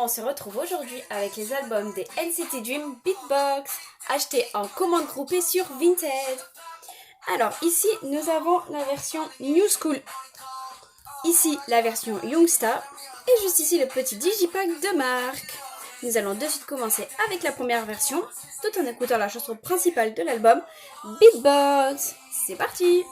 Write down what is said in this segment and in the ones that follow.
On se retrouve aujourd'hui avec les albums des NCT Dream Beatbox, achetés en commande groupée sur Vinted. Alors ici, nous avons la version New School. Ici, la version Youngstar. Et juste ici, le petit digipack de marque. Nous allons de suite commencer avec la première version, tout en écoutant la chanson principale de l'album, Beatbox. C'est parti!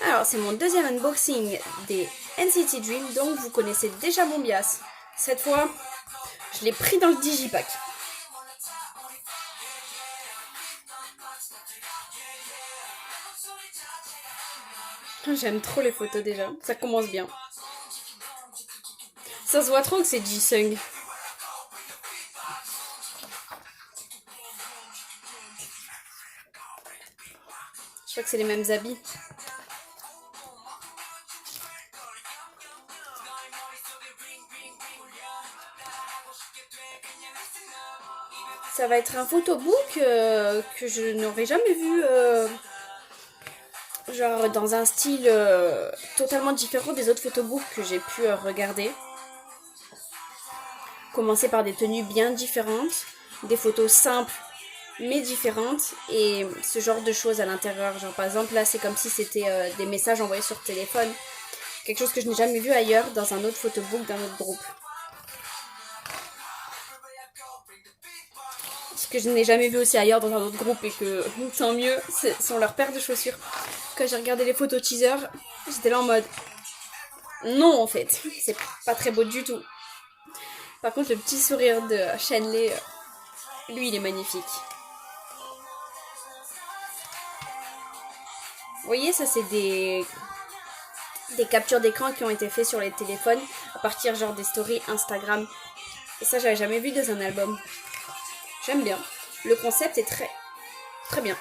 Alors, c'est mon deuxième unboxing des NCT Dream, donc vous connaissez déjà mon bias. Cette fois, je l'ai pris dans le digipack. J'aime trop les photos déjà, ça commence bien. Ça se voit trop que c'est Jisung. Je crois que c'est les mêmes habits. Ça va être un photobook que je n'aurais jamais vu genre dans un style totalement différent des autres photobooks que j'ai pu regarder. Commencer par des tenues bien différentes, des photos simples mais différentes et ce genre de choses à l'intérieur. Genre par exemple là c'est comme si c'était des messages envoyés sur téléphone. Quelque chose que je n'ai jamais vu ailleurs dans un autre photobook d'un autre groupe. Ce que je n'ai jamais vu aussi ailleurs dans un autre groupe et que tant mieux, ce sont leurs paires de chaussures. Quand j'ai regardé les photos teaser, j'étais là en mode non en fait, c'est pas très beau du tout. Par contre le petit sourire de Shenley, lui il est magnifique. Vous voyez, ça c'est des captures d'écran qui ont été faites sur les téléphones à partir genre des stories Instagram. Et ça j'avais jamais vu dans un album. J'aime bien. Le concept est très bien.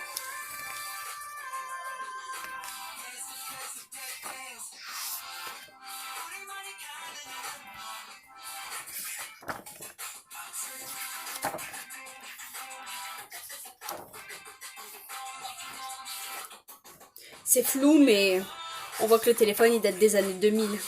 C'est flou mais on voit que le téléphone il date des années 2000.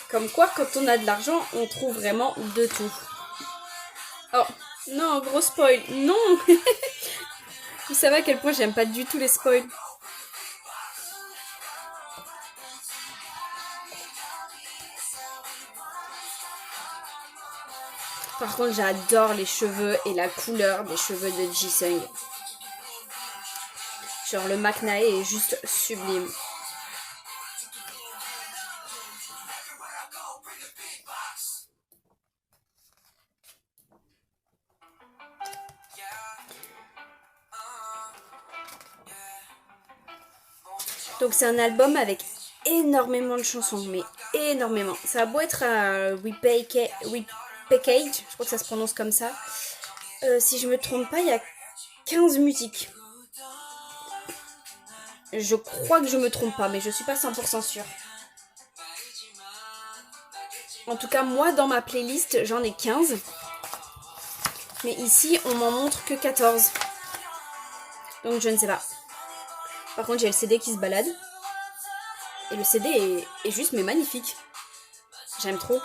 Comme quoi, quand on a de l'argent, on trouve vraiment de tout. Oh, non, gros spoil. Non. Vous savez à quel point j'aime pas du tout les spoils. Par contre, j'adore les cheveux et la couleur des cheveux de Jisung. Genre, le Maknae est juste sublime. Donc c'est un album avec énormément de chansons, mais énormément. Ça a beau être un repackage, je crois que ça se prononce comme ça. Si je me trompe pas, il y a 15 musiques. Je crois que je me trompe pas, mais je suis pas 100% sûre. En tout cas, moi, dans ma playlist, j'en ai 15. Mais ici, on m'en montre que 14. Donc je ne sais pas. Par contre, j'ai le CD qui se balade. Et le CD est juste mais magnifique. J'aime trop.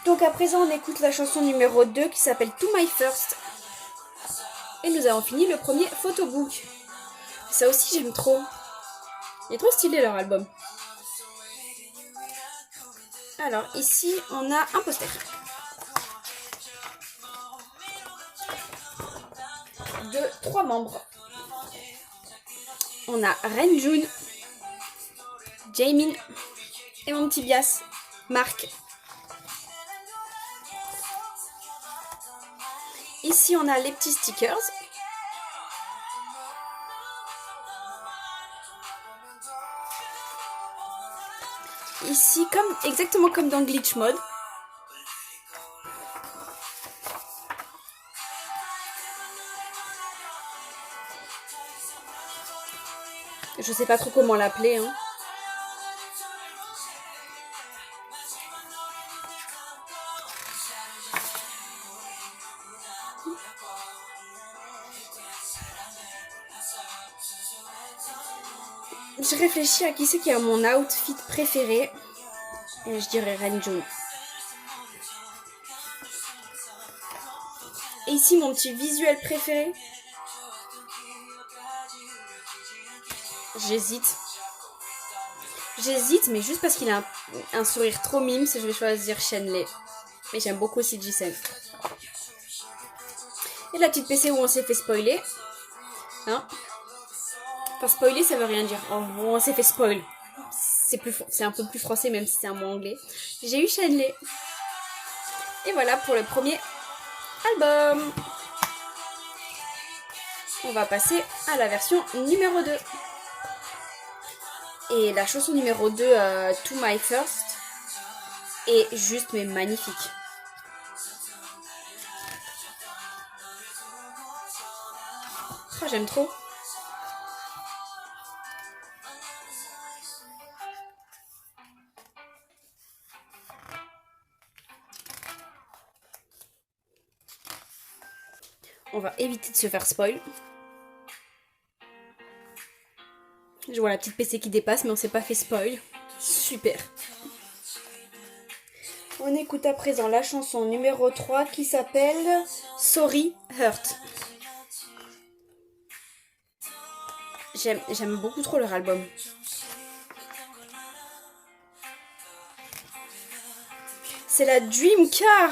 Donc à présent, on écoute la chanson numéro 2 qui s'appelle To My First. Et nous avons fini le premier photobook. Ça aussi, j'aime trop. Il est trop stylé leur album. Alors ici, on a un poster. De 3 membres. On a Renjun, Jaemin et mon petit bias, Marc. Ici, on a les petits stickers. Ici, exactement comme dans Glitch Mode. Je sais pas trop comment l'appeler, hein. Je réfléchis à qui c'est qui a mon outfit préféré. Et je dirais Renjun. Et ici, mon petit visuel préféré. J'hésite. J'hésite, mais juste parce qu'il a un sourire trop mime, je vais choisir Shenlei. Mais j'aime beaucoup aussi Jisen. Et la petite PC où on s'est fait spoiler. Hein? Enfin, spoiler, ça veut rien dire. Oh, on s'est fait spoil. C'est un peu plus français, même si c'est un mot anglais. J'ai eu Shenlei. Et voilà pour le premier album. On va passer à la version numéro 2. Et la chanson numéro 2, To My First, est juste mais magnifique. Oh, j'aime trop. On va éviter de se faire spoil. Je vois la petite PC qui dépasse, mais on s'est pas fait spoil. Super. On écoute à présent la chanson numéro 3 qui s'appelle Sorry Hurt. J'aime beaucoup trop leur album. C'est la Dream Car.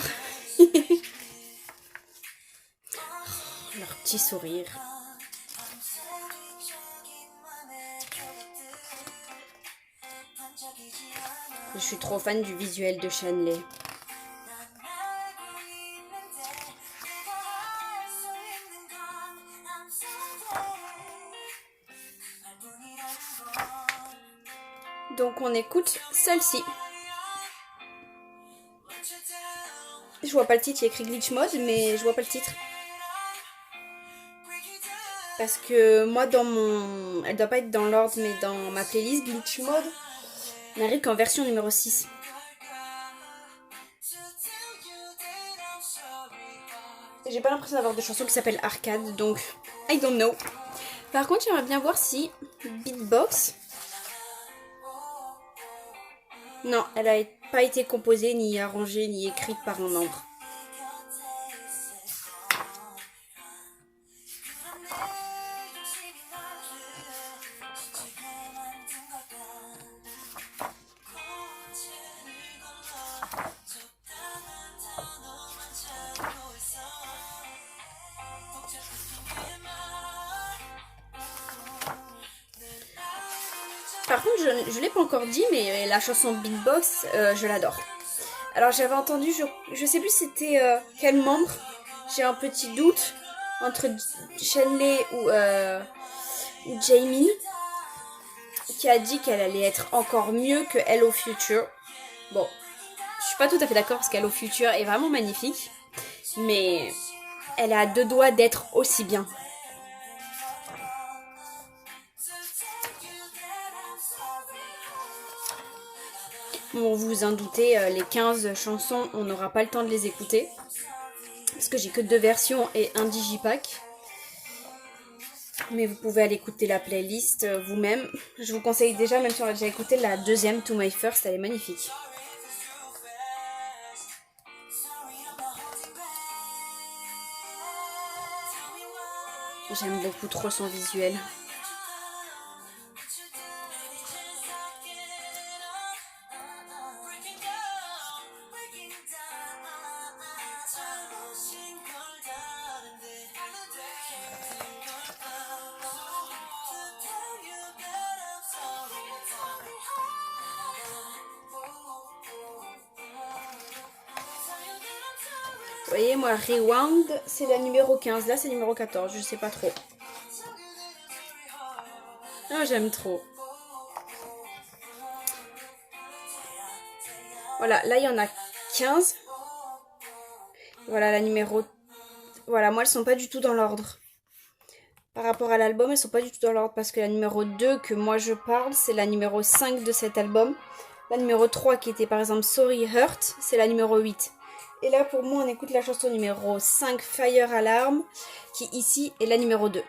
Leur petit sourire. Je suis trop fan du visuel de Shenlei. Donc on écoute celle-ci. Je vois pas le titre, il y a écrit Glitch Mode, mais je vois pas le titre. Parce que moi dans mon... Elle doit pas être dans l'ordre, mais dans ma playlist Glitch Mode, elle n'arrive qu'en version numéro 6. J'ai pas l'impression d'avoir de chansons qui s'appellent Arcade, donc I don't know. Par contre, j'aimerais bien voir si Beatbox... Non, elle a pas été composée, ni arrangée, ni écrite par un membre. Par contre, je l'ai pas encore dit, mais la chanson Beatbox, je l'adore. Alors j'avais entendu, je sais plus c'était quel membre, j'ai un petit doute entre Shenlei ou Jaemin, qui a dit qu'elle allait être encore mieux que Hello Future. Bon, je suis pas tout à fait d'accord parce qu'Hello Future est vraiment magnifique, mais elle a deux doigts d'être aussi bien. Bon, vous vous en doutez, les 15 chansons, on n'aura pas le temps de les écouter. Parce que j'ai que 2 versions et un digipack. Mais vous pouvez aller écouter la playlist vous-même. Je vous conseille déjà, même si on a déjà écouté, la deuxième, To My First, elle est magnifique. J'aime beaucoup trop son visuel. Vous voyez, moi, Rewound, c'est la numéro 15. Là, c'est numéro 14. Je sais pas trop. Ah, j'aime trop. Voilà, là, il y en a 15. Voilà, la numéro... Voilà, moi, elles sont pas du tout dans l'ordre. Par rapport à l'album, elles sont pas du tout dans l'ordre parce que la numéro 2 que moi je parle, c'est la numéro 5 de cet album. La numéro 3 qui était par exemple Sorry Hurt, c'est la numéro 8. Et là pour moi on écoute la chanson numéro 5 Fire Alarm qui ici est la numéro 2.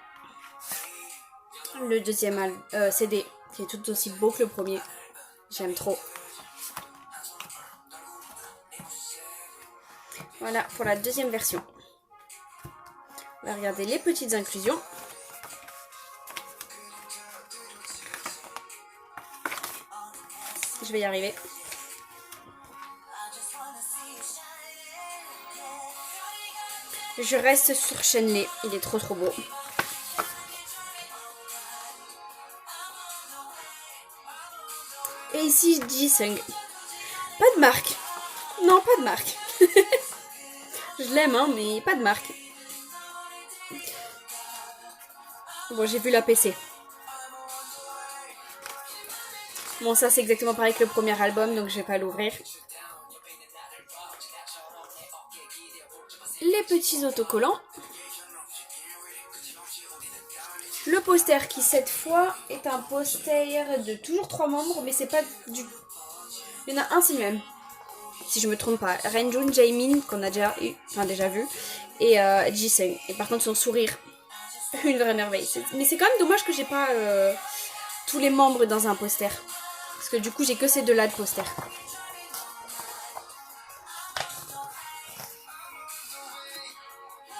Le deuxième CD qui est tout aussi beau que le premier. J'aime trop. Voilà pour la deuxième version. On va regarder les petites inclusions. Je vais y arriver. Je reste sur Shenley. Il est trop beau. Et ici, Jisung. Pas de marque. Non, pas de marque. Je l'aime, hein, mais pas de marque. Bon, j'ai vu la PC. Bon, ça, c'est exactement pareil que le premier album, donc je vais pas l'ouvrir. Les petits autocollants. Le poster qui, cette fois, est un poster de toujours 3 membres, mais c'est pas du... Il y en a un, c'est le même. Si je me trompe pas. Renjun, Jaemin, qu'on a déjà vu, et Jisung. Et par contre, son sourire, une vraie merveille. Mais c'est quand même dommage que j'ai pas tous les membres dans un poster. Parce que du coup, j'ai que ces deux-là de poster.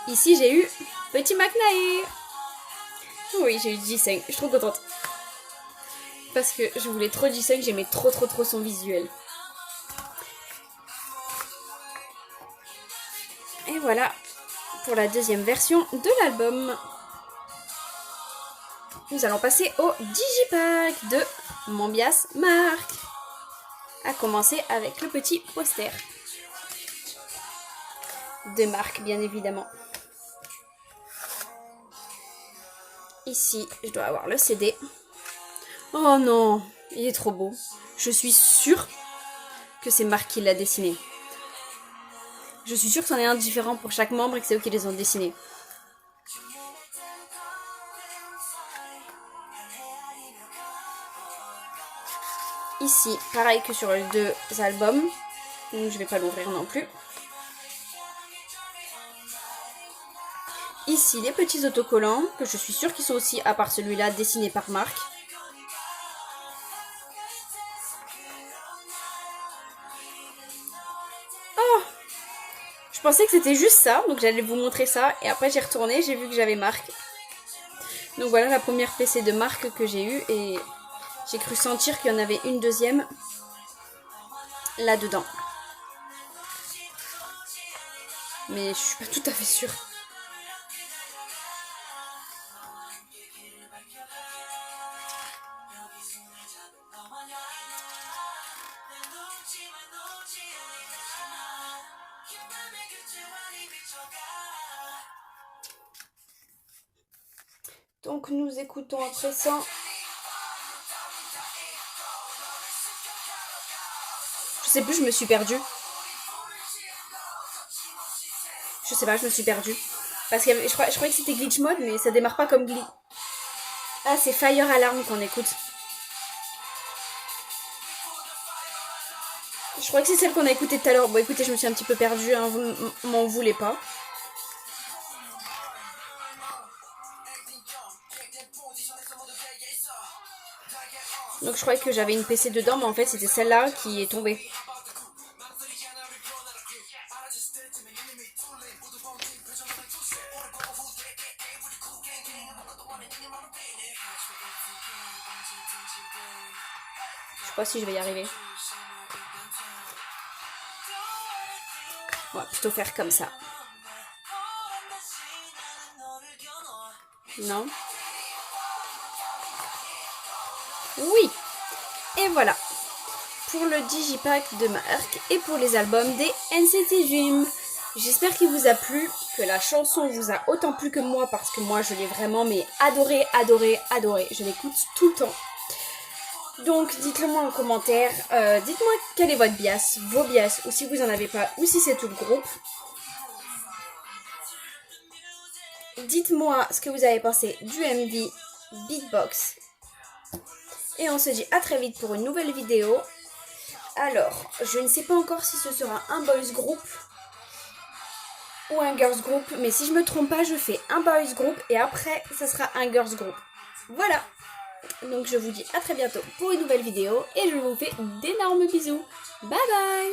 Ici, j'ai eu Petit McNae. Oui, j'ai eu Jisung. Je suis trop contente. Parce que je voulais trop Jisung, j'aimais trop son visuel. Et voilà pour la deuxième version de l'album. Nous allons passer au Digipack de Mobius Mark. À commencer avec le petit poster de Mark, bien évidemment. Ici, je dois avoir le CD. Oh non, il est trop beau. Je suis sûre que c'est Mark qui l'a dessiné. Je suis sûre que c'en est un différent pour chaque membre et que c'est eux qui les ont dessinés. Ici, pareil que sur les deux albums. Donc je vais pas l'ouvrir non plus. Ici, les petits autocollants, que je suis sûre qu'ils sont aussi, à part celui-là, dessinés par Mark. Oh! Je pensais que c'était juste ça, donc j'allais vous montrer ça. Et après, j'ai retourné, j'ai vu que j'avais Mark. Donc voilà la première PC de Mark que j'ai eue. Et j'ai cru sentir qu'il y en avait une deuxième là-dedans. Mais je suis pas tout à fait sûre. Donc nous écoutons après ça. Je sais plus, je me suis perdue. Je sais pas, je me suis perdue. Parce que je croyais que c'était glitch mode, mais ça démarre pas comme glitch. Ah, c'est Fire Alarm qu'on écoute. Je crois que c'est celle qu'on a écoutée tout à l'heure. Bon, écoutez, je me suis un petit peu perdue, hein, vous m'en voulez pas. Donc je croyais que j'avais une PC dedans, mais en fait c'était celle-là qui est tombée. Je sais pas si je vais y arriver. On va plutôt faire comme ça. Non. Oui. Et voilà. Pour le Digipack de Mark et pour les albums des NCT Dream. J'espère qu'il vous a plu, que la chanson vous a autant plu que moi, parce que moi je l'ai vraiment adoré. Je l'écoute tout le temps. Donc dites-le moi en commentaire, dites-moi quel est votre bias, vos bias, ou si vous en avez pas, ou si c'est tout le groupe. dites-moi ce que vous avez pensé du MV Beatbox. Et on se dit à très vite pour une nouvelle vidéo. Alors, je ne sais pas encore si ce sera un boys group ou un girls group. Mais si je me trompe pas, je fais un boys group et après, ça sera un girls group. Voilà. Donc je vous dis à très bientôt pour une nouvelle vidéo et je vous fais d'énormes bisous. Bye bye.